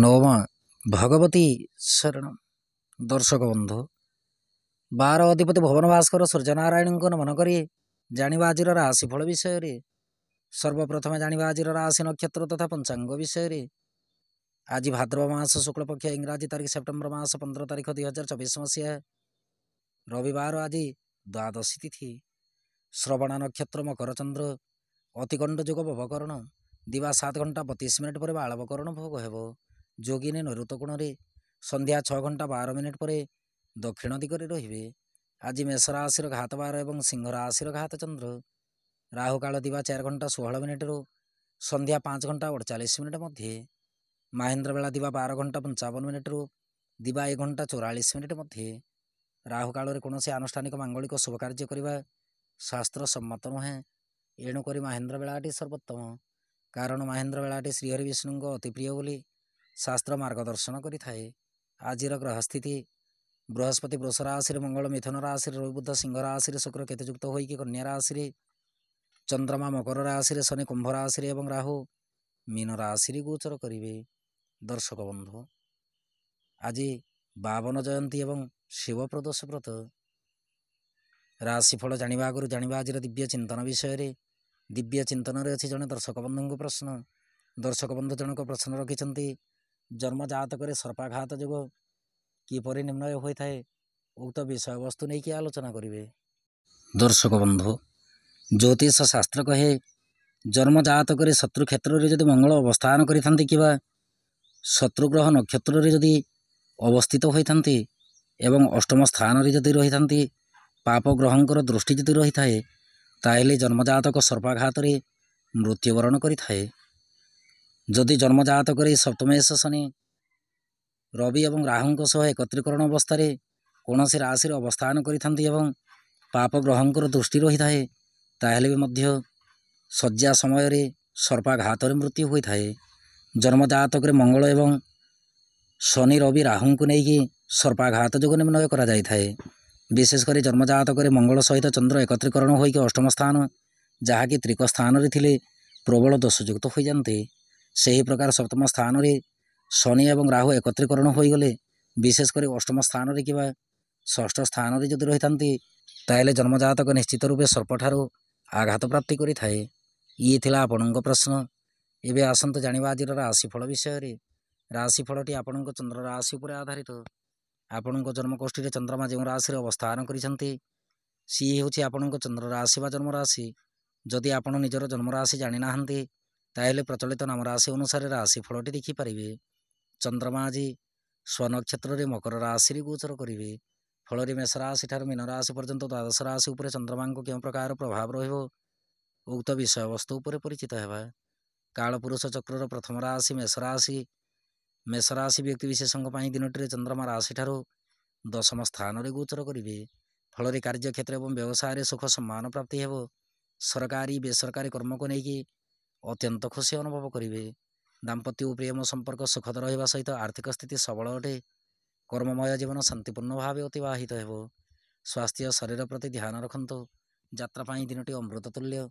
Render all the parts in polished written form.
ନବମା ଭଗବତୀ ଶରଣ। ଦର୍ଶକ ବନ୍ଧୁ, 12 ଅଧିପତି ଭୁବନ ଭାସ୍କର ସୂର୍ଯ୍ୟନାରାୟଣଙ୍କୁ ନମନ କରି ଜାଣିବା ଆଜିର ରାଶିଫଳ ବିଷୟରେ। ସର୍ବପ୍ରଥମେ ଜାଣିବା ଆଜିର ରାଶି ନକ୍ଷତ୍ର ତଥା ପଞ୍ଚାଙ୍ଗ ବିଷୟରେ। ଆଜି ଭାଦ୍ରବ ମାସ ଶୁକ୍ଳପକ୍ଷ ଇଂରାଜୀ ତାରିଖ ସେପ୍ଟେମ୍ବର ମାସ 15 ତାରିଖ 2024 ମସିହା ରବିବାର। ଆଜି ଦ୍ୱାଦଶୀ ତିଥି। ଶ୍ରବଣ ନକ୍ଷତ୍ର ମକର ଚନ୍ଦ୍ର। ଅତିଗଣ୍ଡ ଯୁଗ ଭବକରଣ। ଦିବା 7 ଘଣ୍ଟା 32 ମିନିଟ୍ ପରେ ବାଳବକରଣ ଭୋଗ ହେବ। ଯୋଗିନୀ ନୈଋତ କୋଣରେ। ସନ୍ଧ୍ୟା 6 ଘଣ୍ଟା 12 ମିନିଟ୍ ପରେ ଦକ୍ଷିଣ ଦିଗରେ ରହିବେ। ଆଜି ମେଷ ରାଶିର ଘାତ 12 ଏବଂ ସିଂହ ରାଶିର ଘାତ ଚନ୍ଦ୍ର। ରାହୁକାଳ ଦିବା 4 ଘଣ୍ଟା 16 ମିନିଟ୍ରୁ ସନ୍ଧ୍ୟା 5 ଘଣ୍ଟା 48 ମିନିଟ୍ ମଧ୍ୟରେ। ମାହେନ୍ଦ୍ର ବେଳା ଦିବା 12 ଘଣ୍ଟା 55 ମିନିଟ୍ରୁ ଦିବା 1 ଘଣ୍ଟା 44 ମିନିଟ୍ ମଧ୍ୟରେ। ରାହୁକାଳରେ କୌଣସି ଆନୁଷ୍ଠାନିକ ମାଙ୍ଗଳିକ ଶୁଭ କାର୍ଯ୍ୟ କରିବା ଶାସ୍ତ୍ର ସମ୍ମତ ନୁହେଁ। ଏଣୁକରି ମାହେନ୍ଦ୍ର ବେଳାଟି ସର୍ବୋତ୍ତମ। କାରଣ ମାହେନ୍ଦ୍ର ବେଳାଟି ଶ୍ରୀହରି ବିଷ୍ଣୁଙ୍କ ଅତି ପ୍ରିୟ ବୋଲି ଶାସ୍ତ୍ର ମାର୍ଗଦର୍ଶନ କରିଥାଏ। ଆଜିର ଗ୍ରହସ୍ଥିତି: ବୃହସ୍ପତି ବୃଷ ରାଶିରେ, ମଙ୍ଗଳ ମିଥୁନ ରାଶିରେ, ରବି ବୁଧ ସିଂହ ରାଶିରେ, ଶୁକ୍ର କେତୁଯୁକ୍ତ ହୋଇକି କନ୍ୟା ରାଶିରେ, ଚନ୍ଦ୍ରମା ମକର ରାଶିରେ, ଶନି କୁମ୍ଭ ରାଶିରେ ଏବଂ ରାହୁ ମୀନ ରାଶିରେ ଗୋଚର କରିବେ। ଦର୍ଶକ ବନ୍ଧୁ, ଆଜି 52 ଜୟନ୍ତୀ ଏବଂ ଶିବ ପ୍ରଦୋଷ ବ୍ରତ। ରାଶିଫଳ ଜାଣିବା ଆଗରୁ ଜାଣିବା ଆଜିର ଦିବ୍ୟ ଚିନ୍ତନ ବିଷୟରେ। ଦିବ୍ୟ ଚିନ୍ତନରେ ଅଛି ଜଣେ ଦର୍ଶକ ବନ୍ଧୁଙ୍କ ପ୍ରଶ୍ନ। ଦର୍ଶକ ବନ୍ଧୁ ଜଣକ ପ୍ରଶ୍ନ ରଖିଛନ୍ତି, ଜନ୍ମ ଜାତକରେ ସର୍ପାଘାତ ଯୋଗ କିପରି ନିର୍ଣ୍ଣୟ ହୋଇଥାଏ? ଉକ୍ତ ବିଷୟବସ୍ତୁ ନେଇକି ଆଲୋଚନା କରିବେ। ଦର୍ଶକ ବନ୍ଧୁ, ଜ୍ୟୋତିଷ ଶାସ୍ତ୍ର କହେ, ଜନ୍ମ ଜାତକରେ ଶତ୍ରୁ କ୍ଷେତ୍ରରେ ଯଦି ମଙ୍ଗଳ ଅବସ୍ଥାନ କରିଥାନ୍ତି କିମ୍ବା ଶତ୍ରୁଗ୍ରହ ନକ୍ଷତ୍ରରେ ଯଦି ଅବସ୍ଥିତ ହୋଇଥାନ୍ତି ଏବଂ ଅଷ୍ଟମ ସ୍ଥାନରେ ଯଦି ରହିଥାନ୍ତି, ପାପ ଗ୍ରହଙ୍କର ଦୃଷ୍ଟି ଯଦି ରହିଥାଏ, ତାହେଲେ ଜନ୍ମଜାତକ ସର୍ପାଘାତରେ ମୃତ୍ୟୁବରଣ କରିଥାଏ। ଯଦି ଜନ୍ମଜାତକରେ ସପ୍ତମେଶ ଶନି, ରବି ଏବଂ ରାହୁଙ୍କ ସହ ଏକତ୍ରୀକରଣ ଅବସ୍ଥାରେ କୌଣସି ରାଶିରେ ଅବସ୍ଥାନ କରିଥାନ୍ତି ଏବଂ ପାପ ଗ୍ରହଙ୍କର ଦୃଷ୍ଟି ରହିଥାଏ, ତାହେଲେ ବି ମଧ୍ୟ ଶଯ୍ୟା ସମୟରେ ସର୍ପାଘାତରେ ମୃତ୍ୟୁ ହୋଇଥାଏ। ଜନ୍ମଜାତକରେ ମଙ୍ଗଳ ଏବଂ ଶନି, ରବି, ରାହୁଙ୍କୁ ନେଇକି ସର୍ପାଘାତ ଯୋଗ ନିର୍ଣ୍ଣୟ କରାଯାଇଥାଏ। ବିଶେଷ କରି ଜନ୍ମଜାତକରେ ମଙ୍ଗଳ ସହିତ ଚନ୍ଦ୍ର ଏକତ୍ରୀକରଣ ହୋଇକି ଅଷ୍ଟମ ସ୍ଥାନ, ଯାହାକି ତ୍ରିକ ସ୍ଥାନରେ ଥିଲେ ପ୍ରବଳ ଦୋଷଯୁକ୍ତ ହୋଇଯାନ୍ତି। ସେହି ପ୍ରକାର ସପ୍ତମ ସ୍ଥାନରେ ଶନି ଏବଂ ରାହୁ ଏକତ୍ରୀକରଣ ହୋଇଗଲେ, ବିଶେଷ କରି ଅଷ୍ଟମ ସ୍ଥାନରେ କିମ୍ବା ଷଷ୍ଠ ସ୍ଥାନରେ ଯଦି ରହିଥାନ୍ତି, ତାହେଲେ ଜନ୍ମଜାତକ ନିଶ୍ଚିତ ରୂପେ ସର୍ପଠାରୁ ଆଘାତ ପ୍ରାପ୍ତି କରିଥାଏ। ଇଏ ଥିଲା ଆପଣଙ୍କ ପ୍ରଶ୍ନ। ଏବେ ଆସନ୍ତୁ ଜାଣିବା ଆଜିର ରାଶିଫଳ ବିଷୟରେ। ରାଶିଫଳଟି ଆପଣଙ୍କ ଚନ୍ଦ୍ର ରାଶି ଉପରେ ଆଧାରିତ। ଆପଣଙ୍କ ଜନ୍ମକୋଷ୍ଠୀରେ ଚନ୍ଦ୍ରମା ଯେଉଁ ରାଶିରେ ଅବସ୍ଥାନ କରିଛନ୍ତି, ସିଏ ହେଉଛି ଆପଣଙ୍କ ଚନ୍ଦ୍ର ରାଶି ବା ଜନ୍ମରାଶି। ଯଦି ଆପଣ ନିଜର ଜନ୍ମରାଶି ଜାଣିନାହାନ୍ତି, ତାହେଲେ ପ୍ରଚଳିତ ନାମ ରାଶି ଅନୁସାରେ ରାଶିଫଳଟି ଦେଖିପାରିବେ। ଚନ୍ଦ୍ରମା ଆଜି ସ୍ୱନକ୍ଷତ୍ରରେ ମକର ରାଶିରେ ଗୋଚର କରିବେ। ଫଳରେ ମେଷ ରାଶି ଠାରୁ ମୀନ ରାଶି ପର୍ଯ୍ୟନ୍ତ ଦ୍ୱାଦଶ ରାଶି ଉପରେ ଚନ୍ଦ୍ରମାଙ୍କ କେଉଁ ପ୍ରକାର ପ୍ରଭାବ ରହିବ, ଉକ୍ତ ବିଷୟବସ୍ତୁ ଉପରେ ପରିଚିତ ହେବା। କାଳପୁରୁଷ ଚକ୍ରର ପ୍ରଥମ ରାଶି ମେଷ ରାଶି। ମେଷ ରାଶି ବ୍ୟକ୍ତିବିଶେଷଙ୍କ ପାଇଁ ଦିନଟିରେ ଚନ୍ଦ୍ରମା ରାଶିଠାରୁ ଦଶମ ସ୍ଥାନରେ ଗୋଚର କରିବେ। ଫଳରେ କାର୍ଯ୍ୟକ୍ଷେତ୍ର ଏବଂ ବ୍ୟବସାୟରେ ସୁଖ ସମ୍ମାନ ପ୍ରାପ୍ତି ହେବ। ସରକାରୀ ବେସରକାରୀ କର୍ମକୁ ନେଇକି ଅତ୍ୟନ୍ତ ଖୁସି ଅନୁଭବ କରିବେ। ଦାମ୍ପତ୍ୟ ଓ ପ୍ରେମ ସମ୍ପର୍କ ସୁଖଦ ରହିବା ସହିତ ଆର୍ଥିକ ସ୍ଥିତି ସବଳ ଅଟେ। କର୍ମମୟ ଜୀବନ ଶାନ୍ତିପୂର୍ଣ୍ଣ ଭାବେ ଅତିବାହିତ ହେବ। ସ୍ୱାସ୍ଥ୍ୟ ଶରୀର ପ୍ରତି ଧ୍ୟାନ ରଖନ୍ତୁ। ଯାତ୍ରା ପାଇଁ ଦିନଟି ଅମୃତ ତୁଲ୍ୟ।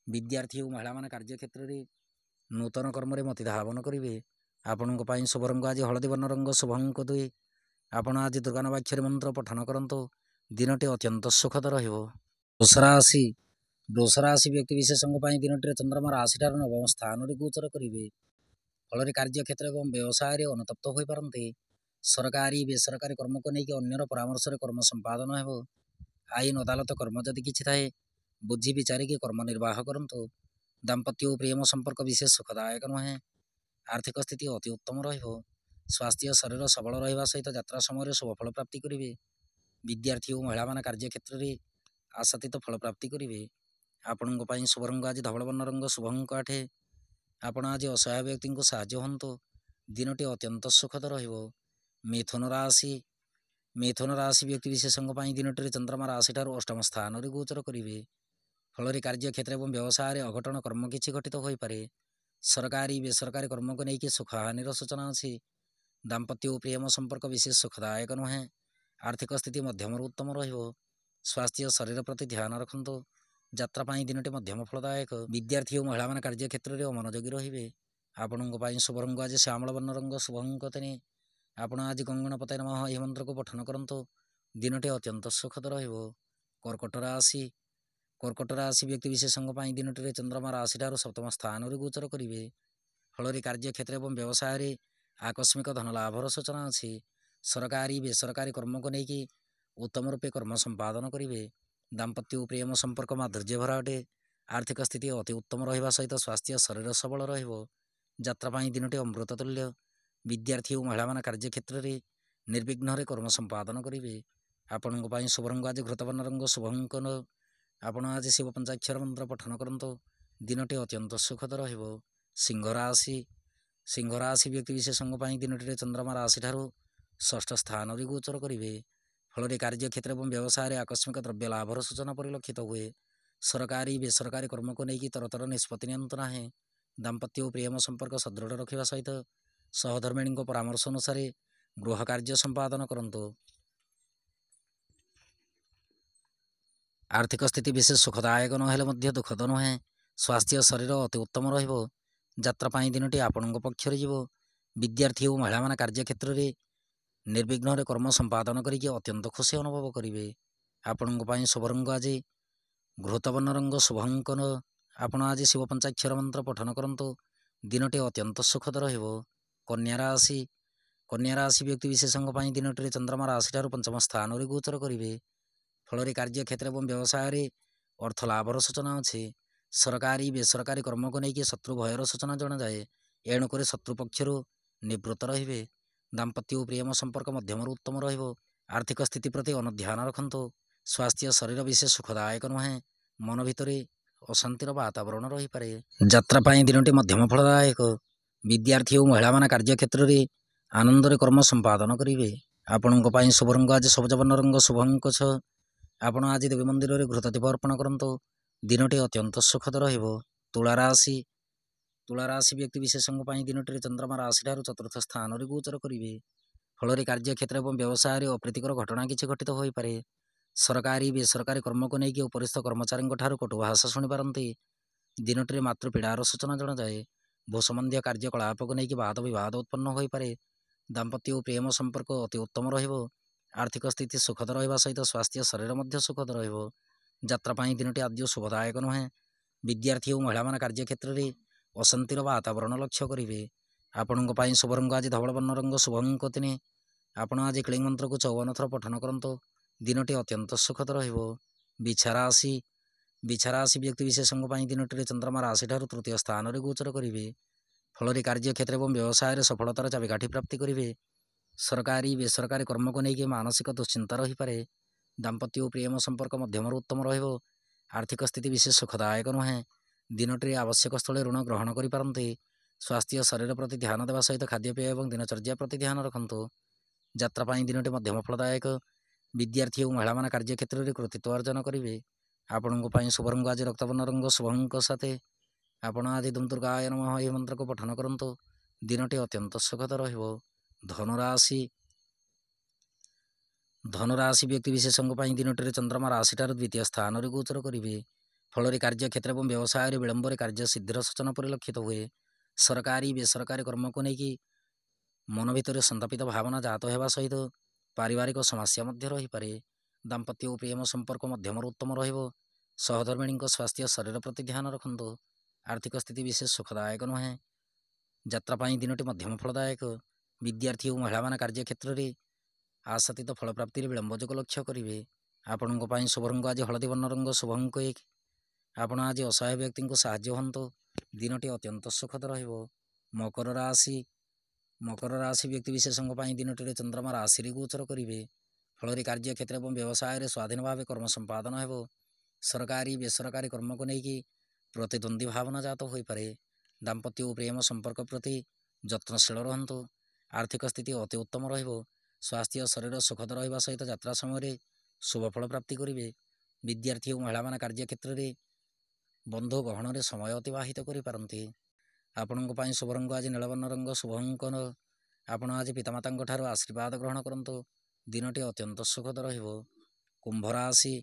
ବିଦ୍ୟାର୍ଥୀ ଓ ମହିଳାମାନେ କାର୍ଯ୍ୟକ୍ଷେତ୍ରରେ ନୂତନ କର୍ମରେ ମତି ଧାବନ କରିବେ। ଆପଣଙ୍କ ପାଇଁ ଶୁଭ ରଙ୍ଗ ଆଜି ହଳଦୀ ବର୍ଣ୍ଣ ରଙ୍ଗ, ଶୁଭ ଅଙ୍କ 2। ଆପଣ ଆଜି ଦୁର୍ଗାନବାକ୍ଷରୀ ମନ୍ତ୍ର ପଠନ କରନ୍ତୁ। ଦିନଟି ଅତ୍ୟନ୍ତ ସୁଖଦ ରହିବ। ବୃଷ ରାଶି। ବୃଷ ରାଶି ବ୍ୟକ୍ତିବିଶେଷଙ୍କ ପାଇଁ ଦିନଟିରେ ଚନ୍ଦ୍ରମା ରାଶିଠାରୁ ନବମ ସ୍ଥାନରେ ଗୋଚର କରିବେ। ଫଳରେ କାର୍ଯ୍ୟକ୍ଷେତ୍ର ଏବଂ ବ୍ୟବସାୟରେ ଅନୁତପ୍ତ ହୋଇପାରନ୍ତି। ସରକାରୀ ବେସରକାରୀ କର୍ମକୁ ନେଇକି ଅନ୍ୟର ପରାମର୍ଶରେ କର୍ମ ସମ୍ପାଦନ ହେବ। ଆଇନ ଅଦାଲତ କର୍ମ ଯଦି କିଛି ଥାଏ, ବୁଝି ବିଚାରିକି କର୍ମ ନିର୍ବାହ କରନ୍ତୁ। ଦାମ୍ପତ୍ୟ ଓ ପ୍ରେମ ସମ୍ପର୍କ ବିଶେଷ ସୁଖଦାୟକ ନୁହେଁ। ଆର୍ଥିକ ସ୍ଥିତି ଅତି ଉତ୍ତମ ରହିବ। ସ୍ୱାସ୍ଥ୍ୟ ଶରୀର ସବଳ ରହିବା ସହିତ ଯାତ୍ରା ସମୟରେ ଶୁଭଫଳ ପ୍ରାପ୍ତି କରିବେ। ବିଦ୍ୟାର୍ଥୀ ଓ ମହିଳାମାନେ କାର୍ଯ୍ୟକ୍ଷେତ୍ରରେ ଆଶାତୀତ ଫଳ ପ୍ରାପ୍ତି କରିବେ। ଆପଣଙ୍କ ପାଇଁ ଶୁଭ ରଙ୍ଗ ଆଜି ଧବଳ ବର୍ଣ୍ଣ ରଙ୍ଗ, ଶୁଭ ଅଙ୍କ 8। ଆପଣ ଆଜି ଅସହାୟ ବ୍ୟକ୍ତିଙ୍କୁ ସାହାଯ୍ୟ ହୁଅନ୍ତୁ। ଦିନଟି ଅତ୍ୟନ୍ତ ସୁଖଦ ରହିବ। ମିଥୁନ ରାଶି। ମିଥୁନ ରାଶି ବ୍ୟକ୍ତିବିଶେଷଙ୍କ ପାଇଁ ଦିନଟିରେ ଚନ୍ଦ୍ରମା ରାଶିଠାରୁ ଅଷ୍ଟମ ସ୍ଥାନରେ ଗୋଚର କରିବେ। ଫଳରେ କାର୍ଯ୍ୟକ୍ଷେତ୍ର ଏବଂ ବ୍ୟବସାୟରେ ଅଘଟଣ କର୍ମ କିଛି ଘଟିତ ହୋଇପାରେ। ସରକାରୀ ବେସରକାରୀ କର୍ମକୁ ନେଇକି ସୁଖହାନିର ସୂଚନା ଅଛି। ଦାମ୍ପତ୍ୟ ଓ ପ୍ରେମ ସମ୍ପର୍କ ବିଶେଷ ସୁଖଦାୟକ ନୁହେଁ। ଆର୍ଥିକ ସ୍ଥିତି ମଧ୍ୟମରୁ ଉତ୍ତମ ରହିବ। ସ୍ୱାସ୍ଥ୍ୟ ଶରୀର ପ୍ରତି ଧ୍ୟାନ ରଖନ୍ତୁ। ଯାତ୍ରା ପାଇଁ ଦିନଟି ମଧ୍ୟମ ଫଳଦାୟକ। ବିଦ୍ୟାର୍ଥୀ ଓ ମହିଳାମାନେ କାର୍ଯ୍ୟକ୍ଷେତ୍ରରେ ଅମନୋଯୋଗୀ ରହିବେ। ଆପଣଙ୍କ ପାଇଁ ଶୁଭ ରଙ୍ଗ ଆଜି ଶ୍ୟାମଳ ବର୍ଣ୍ଣ ରଙ୍ଗ, ଶୁଭ ଅଙ୍କ 3। ଆପଣ ଆଜି ଗଙ୍ଗଣପତାୟ ନମଃ ଏହି ମନ୍ତ୍ରକୁ ପଠନ କରନ୍ତୁ। ଦିନଟି ଅତ୍ୟନ୍ତ ସୁଖଦ ରହିବ। କର୍କଟ ରାଶି। କର୍କଟ ରାଶି ବ୍ୟକ୍ତିବିଶେଷଙ୍କ ପାଇଁ ଦିନଟିରେ ଚନ୍ଦ୍ରମା ରାଶିଠାରୁ ସପ୍ତମ ସ୍ଥାନରେ ଗୋଚର କରିବେ। ଫଳରେ କାର୍ଯ୍ୟକ୍ଷେତ୍ର ଏବଂ ବ୍ୟବସାୟରେ ଆକସ୍ମିକ ଧନ ଲାଭର ସୂଚନା ଅଛି। ସରକାରୀ ବେସରକାରୀ କର୍ମକୁ ନେଇକି ଉତ୍ତମ ରୂପେ କର୍ମ ସମ୍ପାଦନ କରିବେ। ଦାମ୍ପତ୍ୟ ଓ ପ୍ରେମ ସମ୍ପର୍କ ମାଧୁର୍ଯ୍ୟ ଭରା ଅଟେ। ଆର୍ଥିକ ସ୍ଥିତି ଅତି ଉତ୍ତମ ରହିବା ସହିତ ସ୍ୱାସ୍ଥ୍ୟ ଶରୀର ସବଳ ରହିବ। ଯାତ୍ରା ପାଇଁ ଦିନଟି ଅମୃତ ତୁଲ୍ୟ। ବିଦ୍ୟାର୍ଥୀ ଓ ମହିଳାମାନେ କାର୍ଯ୍ୟକ୍ଷେତ୍ରରେ ନିର୍ବିଘ୍ନରେ କର୍ମ ସମ୍ପାଦନ କରିବେ। ଆପଣଙ୍କ ପାଇଁ ଶୁଭ ରଙ୍ଗ ଆଜି ଘୃତବର୍ଣ୍ଣ ରଙ୍ଗ, ଶୁଭ ଅଙ୍କ 9। ଆପଣ ଆଜି ଶିବ ପଞ୍ଚାକ୍ଷର ମନ୍ତ୍ର ପଠନ କରନ୍ତୁ। ଦିନଟି ଅତ୍ୟନ୍ତ ସୁଖଦ ରହିବ। ସିଂହ ରାଶି। ସିଂହ ରାଶି ବ୍ୟକ୍ତିବିଶେଷଙ୍କ ପାଇଁ ଦିନଟିରେ ଚନ୍ଦ୍ରମା ରାଶିଠାରୁ ଷଷ୍ଠ ସ୍ଥାନରେ ଗୋଚର କରିବେ। ଫଳରେ କାର୍ଯ୍ୟକ୍ଷେତ୍ର ଏବଂ ବ୍ୟବସାୟରେ ଆକସ୍ମିକ ଦ୍ରବ୍ୟ ଲାଭର ସୂଚନା ପରିଲକ୍ଷିତ ହୁଏ। ସରକାରୀ ବେସରକାରୀ କର୍ମକୁ ନେଇକି ତରତର ନିଷ୍ପତ୍ତି ନିଅନ୍ତୁ ନାହିଁ। ଦାମ୍ପତ୍ୟ ଓ ପ୍ରେମ ସମ୍ପର୍କ ସଦୃଢ଼ ରଖିବା ସହିତ ସହଧର୍ମିଣୀଙ୍କ ପରାମର୍ଶ ଅନୁସାରେ ଗୃହ କାର୍ଯ୍ୟ ସମ୍ପାଦନ କରନ୍ତୁ। ଆର୍ଥିକ ସ୍ଥିତି ବିଶେଷ ସୁଖଦାୟକ ନହେଲେ ମଧ୍ୟ ଦୁଃଖଦ ନୁହେଁ। ସ୍ୱାସ୍ଥ୍ୟ ଶରୀର ଅତି ଉତ୍ତମ ରହିବ। ଯାତ୍ରା ପାଇଁ ଦିନଟି ଆପଣଙ୍କ ପକ୍ଷରେ ଯିବ। ବିଦ୍ୟାର୍ଥୀ ଓ ମହିଳାମାନେ କାର୍ଯ୍ୟକ୍ଷେତ୍ରରେ ନିର୍ବିଘ୍ନରେ କର୍ମ ସମ୍ପାଦନ କରିକି ଅତ୍ୟନ୍ତ ଖୁସି ଅନୁଭବ କରିବେ। ଆପଣଙ୍କ ପାଇଁ ଶୁଭ ରଙ୍ଗ ଆଜି ଘୃତବର୍ଣ୍ଣ ରଙ୍ଗ, ଶୁଭ ଅଙ୍କ 9। ଆପଣ ଆଜି ଶିବ ପଞ୍ଚାକ୍ଷର ମନ୍ତ୍ର ପଠନ କରନ୍ତୁ। ଦିନଟି ଅତ୍ୟନ୍ତ ସୁଖଦ ରହିବ। କନ୍ୟା ରାଶି। କନ୍ୟା ରାଶି ବ୍ୟକ୍ତିବିଶେଷଙ୍କ ପାଇଁ ଦିନଟିରେ ଚନ୍ଦ୍ରମା ରାଶିଠାରୁ ପଞ୍ଚମ ସ୍ଥାନରେ ଗୋଚର କରିବେ। ଫଳରେ କାର୍ଯ୍ୟକ୍ଷେତ୍ର ଏବଂ ବ୍ୟବସାୟରେ ଅର୍ଥ ଲାଭର ସୂଚନା ଅଛି। ସରକାରୀ ବେସରକାରୀ କର୍ମକୁ ନେଇକି ଶତ୍ରୁ ଭୟର ସୂଚନା ଜଣାଯାଏ। ଏଣୁକରି ଶତ୍ରୁ ପକ୍ଷରୁ ନିବୃତ୍ତ ରହିବେ। ଦାମ୍ପତ୍ୟ ଓ ପ୍ରେମ ସମ୍ପର୍କ ମଧ୍ୟମରୁ ଉତ୍ତମ ରହିବ। ଆର୍ଥିକ ସ୍ଥିତି ପ୍ରତି ଅନୁଧ୍ୟାନ ରଖନ୍ତୁ। ସ୍ୱାସ୍ଥ୍ୟ ଶରୀର ବିଶେଷ ସୁଖଦାୟକ ନୁହେଁ। ମନ ଭିତରେ ଅଶାନ୍ତିର ବାତାବରଣ ରହିପାରେ। ଯାତ୍ରା ପାଇଁ ଦିନଟି ମଧ୍ୟମ ଫଳଦାୟକ। ବିଦ୍ୟାର୍ଥୀ ଓ ମହିଳାମାନେ କାର୍ଯ୍ୟକ୍ଷେତ୍ରରେ ଆନନ୍ଦରେ କର୍ମ ସମ୍ପାଦନ କରିବେ। ଆପଣଙ୍କ ପାଇଁ ଶୁଭ ରଙ୍ଗ ଆଜି ସବୁଜ ବର୍ଣ୍ଣ ରଙ୍ଗ, ଶୁଭ ଅଙ୍କ 6। ଆପଣ ଆଜି ଦେବୀ ମନ୍ଦିରରେ ଘୃତ ଦୀପ ଅର୍ପଣ କରନ୍ତୁ। ଦିନଟି ଅତ୍ୟନ୍ତ ସୁଖଦ ରହିବ। ତୁଳା ରାଶି। ତୁଳା ରାଶି ବ୍ୟକ୍ତିବିଶେଷଙ୍କ ପାଇଁ ଦିନଟିରେ ଚନ୍ଦ୍ରମା ରାଶିଠାରୁ ଚତୁର୍ଥ ସ୍ଥାନରେ ଗୋଚର କରିବେ। ଫଳରେ କାର୍ଯ୍ୟକ୍ଷେତ୍ର ଏବଂ ବ୍ୟବସାୟରେ ଅପ୍ରୀତିକର ଘଟଣା କିଛି ଘଟିତ ହୋଇପାରେ। ସରକାରୀ ବେସରକାରୀ କର୍ମକୁ ନେଇକି ଉପରିସ୍ଥ କର୍ମଚାରୀଙ୍କ ଠାରୁ କଟୁ ଭାଷା ଶୁଣିପାରନ୍ତି। ଦିନଟିରେ ମାତୃପୀଡ଼ାର ସୂଚନା ଜଣାଯାଏ। ଭୂସମ୍ବନ୍ଧୀୟ କାର୍ଯ୍ୟକଳାପକୁ ନେଇକି ବାଦ ବିବାଦ ଉତ୍ପନ୍ନ ହୋଇପାରେ। ଦାମ୍ପତ୍ୟ ଓ ପ୍ରେମ ସମ୍ପର୍କ ଅତି ଉତ୍ତମ ରହିବ। ଆର୍ଥିକ ସ୍ଥିତି ସୁଖଦ ରହିବା ସହିତ ସ୍ୱାସ୍ଥ୍ୟ ଶରୀର ମଧ୍ୟ ସୁଖଦ ରହିବ। ଯାତ୍ରା ପାଇଁ ଦିନଟି ଆଦୌ ଶୁଭଦାୟକ ନୁହେଁ। ବିଦ୍ୟାର୍ଥୀ ଓ ମହିଳାମାନେ କାର୍ଯ୍ୟକ୍ଷେତ୍ରରେ ଅଶାନ୍ତିର ବାତାବରଣ ଲକ୍ଷ୍ୟ କରିବେ। ଆପଣଙ୍କ ପାଇଁ ଶୁଭ ରଙ୍ଗ ଆଜି ଧବଳ ବର୍ଣ୍ଣ ରଙ୍ଗ, ଶୁଭ ଅଙ୍କ 3। ଆପଣ ଆଜି କ୍ଲିଂ ମନ୍ତ୍ରକୁ 54 ଥର ପଠନ କରନ୍ତୁ। ଦିନଟି ଅତ୍ୟନ୍ତ ସୁଖଦ ରହିବ। ବିଛା ରାଶି। ବିଛା ରାଶି ବ୍ୟକ୍ତିବିଶେଷଙ୍କ ପାଇଁ ଦିନଟିରେ ଚନ୍ଦ୍ରମା ରାଶିଠାରୁ ତୃତୀୟ ସ୍ଥାନରେ ଗୋଚର କରିବେ। ଫଳରେ କାର୍ଯ୍ୟକ୍ଷେତ୍ର ଏବଂ ବ୍ୟବସାୟରେ ସଫଳତାର ଚାବିକାଠି ପ୍ରାପ୍ତି କରିବେ। ସରକାରୀ ବେସରକାରୀ କର୍ମକୁ ନେଇକି ମାନସିକ ଦୁଶ୍ଚିନ୍ତା ରହିପାରେ। ଦାମ୍ପତ୍ୟ ଓ ପ୍ରେମ ସମ୍ପର୍କ ମଧ୍ୟମରୁ ଉତ୍ତମ ରହିବ। ଆର୍ଥିକ ସ୍ଥିତି ବିଶେଷ ସୁଖଦାୟକ ନୁହେଁ। ଦିନଟିରେ ଆବଶ୍ୟକ ସ୍ଥଳେ ଋଣ ଗ୍ରହଣ କରିପାରନ୍ତି। ସ୍ୱାସ୍ଥ୍ୟ ଶରୀର ପ୍ରତି ଧ୍ୟାନ ଦେବା ସହିତ ଖାଦ୍ୟପେୟ ଏବଂ ଦିନଚର୍ଯ୍ୟା ପ୍ରତି ଧ୍ୟାନ ରଖନ୍ତୁ। ଯାତ୍ରା ପାଇଁ ଦିନଟି ମଧ୍ୟମ ଫଳଦାୟକ। ବିଦ୍ୟାର୍ଥୀ ଓ ମହିଳାମାନେ କାର୍ଯ୍ୟକ୍ଷେତ୍ରରେ କୃତିତ୍ୱ ଅର୍ଜନ କରିବେ। ଆପଣଙ୍କ ପାଇଁ ଶୁଭ ରଙ୍ଗ ଆଜି ରକ୍ତବର୍ଣ୍ଣ ରଙ୍ଗ, ଶୁଭ ଅଙ୍କ 7। ଆପଣ ଆଜି ଦୁମ୍ ଦୁର୍ଗାୟ ନମଃ ଏହି ମନ୍ତ୍ରକୁ ପଠନ କରନ୍ତୁ। ଦିନଟି ଅତ୍ୟନ୍ତ ସୁଖଦ ରହିବ। ଧନୁରାଶି। ଧନୁରାଶି ବ୍ୟକ୍ତିବିଶେଷଙ୍କ ପାଇଁ ଦିନଟିରେ ଚନ୍ଦ୍ରମା ରାଶିଠାରୁ ଦ୍ୱିତୀୟ ସ୍ଥାନରେ ଗୋଚର କରିବେ। ଫଳରେ କାର୍ଯ୍ୟକ୍ଷେତ୍ର ଏବଂ ବ୍ୟବସାୟରେ ବିଳମ୍ବରେ କାର୍ଯ୍ୟ ସିଦ୍ଧିର ସୂଚନା ପରିଲକ୍ଷିତ ହୁଏ। ସରକାରୀ ବେସରକାରୀ କର୍ମକୁ ନେଇକି ମନ ଭିତରେ ସନ୍ତାପିତ ଭାବନା ଜାତ ହେବା ସହିତ ପାରିବାରିକ ସମସ୍ୟା ମଧ୍ୟ ରହିପାରେ। ଦାମ୍ପତ୍ୟ ଓ ପ୍ରେମ ସମ୍ପର୍କ ମଧ୍ୟମରୁ ଉତ୍ତମ ରହିବ। ସହଧର୍ମିଣୀଙ୍କ ସ୍ୱାସ୍ଥ୍ୟ ଶରୀର ପ୍ରତି ଧ୍ୟାନ ରଖନ୍ତୁ। ଆର୍ଥିକ ସ୍ଥିତି ବିଶେଷ ସୁଖଦାୟକ ନୁହେଁ। ଯାତ୍ରା ପାଇଁ ଦିନଟି ମଧ୍ୟମ ଫଳଦାୟକ। ବିଦ୍ୟାର୍ଥୀ ଓ ମହିଳାମାନେ କାର୍ଯ୍ୟକ୍ଷେତ୍ରରେ ଆଶାତୀତ ଫଳପ୍ରାପ୍ତିରେ ବିଳମ୍ବ ଯୋଗ ଲକ୍ଷ୍ୟ କରିବେ। ଆପଣଙ୍କ ପାଇଁ ଶୁଭ ରଙ୍ଗ ଆଜି ହଳଦୀ ବର୍ଣ୍ଣ ରଙ୍ଗ, ଶୁଭ ଅଙ୍କ 1। ଆପଣ ଆଜି ଅସହାୟ ବ୍ୟକ୍ତିଙ୍କୁ ସାହାଯ୍ୟ ହୁଅନ୍ତୁ। ଦିନଟି ଅତ୍ୟନ୍ତ ସୁଖଦ ରହିବ। ମକର ରାଶି। ମକର ରାଶି ବ୍ୟକ୍ତିବିଶେଷଙ୍କ ପାଇଁ ଦିନଟିରେ ଚନ୍ଦ୍ରମା ରାଶିରେ ଗୋଚର କରିବେ। ଫଳରେ କାର୍ଯ୍ୟକ୍ଷେତ୍ର ଏବଂ ବ୍ୟବସାୟରେ ସ୍ୱାଧୀନ ଭାବେ କର୍ମ ସମ୍ପାଦନ ହେବ। ସରକାରୀ ବେସରକାରୀ କର୍ମକୁ ନେଇକି ପ୍ରତିଦ୍ୱନ୍ଦ୍ୱୀ ଭାବନା ଜାତ ହୋଇପାରେ। ଦାମ୍ପତ୍ୟ ଓ ପ୍ରେମ ସମ୍ପର୍କ ପ୍ରତି ଯତ୍ନଶୀଳ ରୁହନ୍ତୁ। ଆର୍ଥିକ ସ୍ଥିତି ଅତି ଉତ୍ତମ ରହିବ। ସ୍ୱାସ୍ଥ୍ୟ ଶରୀର ସୁଖଦ ରହିବା ସହିତ ଯାତ୍ରା ସମୟରେ ଶୁଭ ଫଳ ପ୍ରାପ୍ତି କରିବେ। ବିଦ୍ୟାର୍ଥୀ ଓ ମହିଳାମାନେ କାର୍ଯ୍ୟକ୍ଷେତ୍ରରେ ବନ୍ଧୁ ଗହଣରେ ସମୟ ଅତିବାହିତ କରିପାରନ୍ତି। ଆପଣଙ୍କ ପାଇଁ ଶୁଭ ରଙ୍ଗ ଆଜି ନୀଳବର୍ଣ୍ଣ ରଙ୍ଗ, ଶୁଭ ଅଙ୍କ 9। ଆପଣ ଆଜି ପିତାମାତାଙ୍କ ଠାରୁ ଆଶୀର୍ବାଦ ଗ୍ରହଣ କରନ୍ତୁ। ଦିନଟି ଅତ୍ୟନ୍ତ ସୁଖଦ ରହିବ। କୁମ୍ଭ ରାଶି।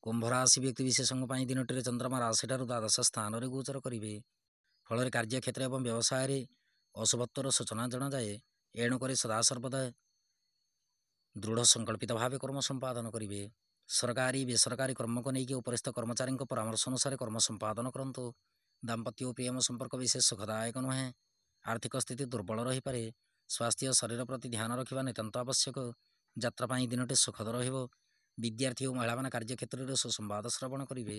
କୁମ୍ଭ ରାଶି ବ୍ୟକ୍ତିବିଶେଷଙ୍କ ପାଇଁ ଦିନଟିରେ ଚନ୍ଦ୍ରମା ରାଶିଠାରୁ ଦ୍ୱାଦଶ ସ୍ଥାନରେ ଗୋଚର କରିବେ। ଫଳରେ କାର୍ଯ୍ୟକ୍ଷେତ୍ର ଏବଂ ବ୍ୟବସାୟରେ ଅଶୁଭତ୍ୱର ସୂଚନା ଜଣାଯାଏ। ଏଣୁକରି ସଦାସର୍ବଦା ଦୃଢ଼ ସଂକଳ୍ପିତ ଭାବେ କର୍ମ ସମ୍ପାଦନ କରିବେ। ସରକାରୀ ବେସରକାରୀ କର୍ମକୁ ନେଇକି ଉପରିସ୍ଥ କର୍ମଚାରୀଙ୍କ ପରାମର୍ଶ ଅନୁସାରେ କର୍ମ ସମ୍ପାଦନ କରନ୍ତୁ। ଦାମ୍ପତ୍ୟ ଓ ପ୍ରେମ ସମ୍ପର୍କ ବିଶେଷ ସୁଖଦାୟକ ନୁହେଁ। ଆର୍ଥିକ ସ୍ଥିତି ଦୁର୍ବଳ ରହିପାରେ। ସ୍ୱାସ୍ଥ୍ୟ ଶରୀର ପ୍ରତି ଧ୍ୟାନ ରଖିବା ନିତାନ୍ତ ଆବଶ୍ୟକ। ଯାତ୍ରା ପାଇଁ ଦିନଟି ସୁଖଦ ରହିବ। ବିଦ୍ୟାର୍ଥୀ ଓ ମହିଳାମାନେ କାର୍ଯ୍ୟକ୍ଷେତ୍ରରେ ସୁସମ୍ବାଦ ଶ୍ରବଣ କରିବେ।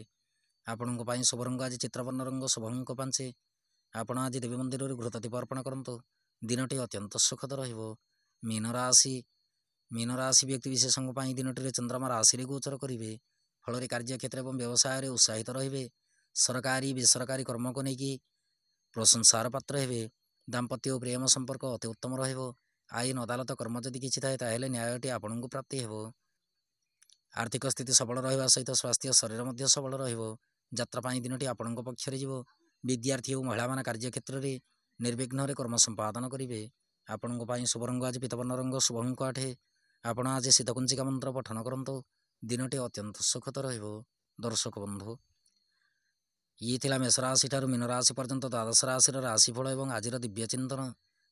ଆପଣଙ୍କ ପାଇଁ ଶୁଭ ରଙ୍ଗ ଆଜି ଚିତ୍ରବର୍ଣ୍ଣ ରଙ୍ଗ, ଶୁଭ ଅଙ୍କ 5। ଆପଣ ଆଜି ଦେବୀ ମନ୍ଦିରରେ ଘୃତଦୀପ ଅର୍ପଣ କରନ୍ତୁ। ଦିନଟି ଅତ୍ୟନ୍ତ ସୁଖଦ ରହିବ। ମୀନ ରାଶି ବ୍ୟକ୍ତିବିଶେଷଙ୍କ ପାଇଁ ଦିନଟିରେ ଚନ୍ଦ୍ରମା ରାଶିରେ ଗୋଚର କରିବେ। ଫଳରେ କାର୍ଯ୍ୟକ୍ଷେତ୍ର ଏବଂ ବ୍ୟବସାୟରେ ଉତ୍ସାହିତ ରହିବେ। ସରକାରୀ ବେସରକାରୀ କର୍ମକୁ ନେଇକି ପ୍ରଶଂସାର ପାତ୍ର ହେବେ। ଦାମ୍ପତ୍ୟ ଓ ପ୍ରେମ ସମ୍ପର୍କ ଅତି ଉତ୍ତମ ରହିବ। ଆଇନ ଅଦାଲତ କର୍ମ ଯଦି କିଛି ଥାଏ ତାହେଲେ ନ୍ୟାୟଟି ଆପଣଙ୍କୁ ପ୍ରାପ୍ତି ହେବ। ଆର୍ଥିକ ସ୍ଥିତି ସବଳ ରହିବା ସହିତ ସ୍ୱାସ୍ଥ୍ୟ ଶରୀର ମଧ୍ୟ ସବଳ ରହିବ। ଯାତ୍ରା ପାଇଁ ଦିନଟି ଆପଣଙ୍କ ପକ୍ଷରେ ଯିବ। ବିଦ୍ୟାର୍ଥୀ ଓ ମହିଳାମାନେ କାର୍ଯ୍ୟକ୍ଷେତ୍ରରେ ନିର୍ବିଘ୍ନରେ କର୍ମ ସମ୍ପାଦନ କରିବେ। ଆପଣଙ୍କ ପାଇଁ ଶୁଭ ରଙ୍ଗ ଆଜି ପୀତବର୍ଣ୍ଣ ରଙ୍ଗ, ଶୁଭ ଅଙ୍କ 8। ଆପଣ ଆଜି ଶୀତକୁଞ୍ଚିକା ମନ୍ତ୍ର ପଠନ କରନ୍ତୁ। ଦିନଟି ଅତ୍ୟନ୍ତ ସୁଖଦ ରହିବ। ଦର୍ଶକ ବନ୍ଧୁ, ଇଏ ଥିଲା ମେଷ ରାଶି ଠାରୁ ମୀନ ରାଶି ପର୍ଯ୍ୟନ୍ତ ଦ୍ୱାଦଶ ରାଶିର ରାଶିଫଳ ଏବଂ ଆଜିର ଦିବ୍ୟ ଚିନ୍ତନ।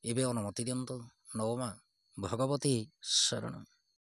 ଏବେ ଅନୁମତି ଦିଅନ୍ତୁ। ନବମା ଭଗବତୀ ଶରଣ।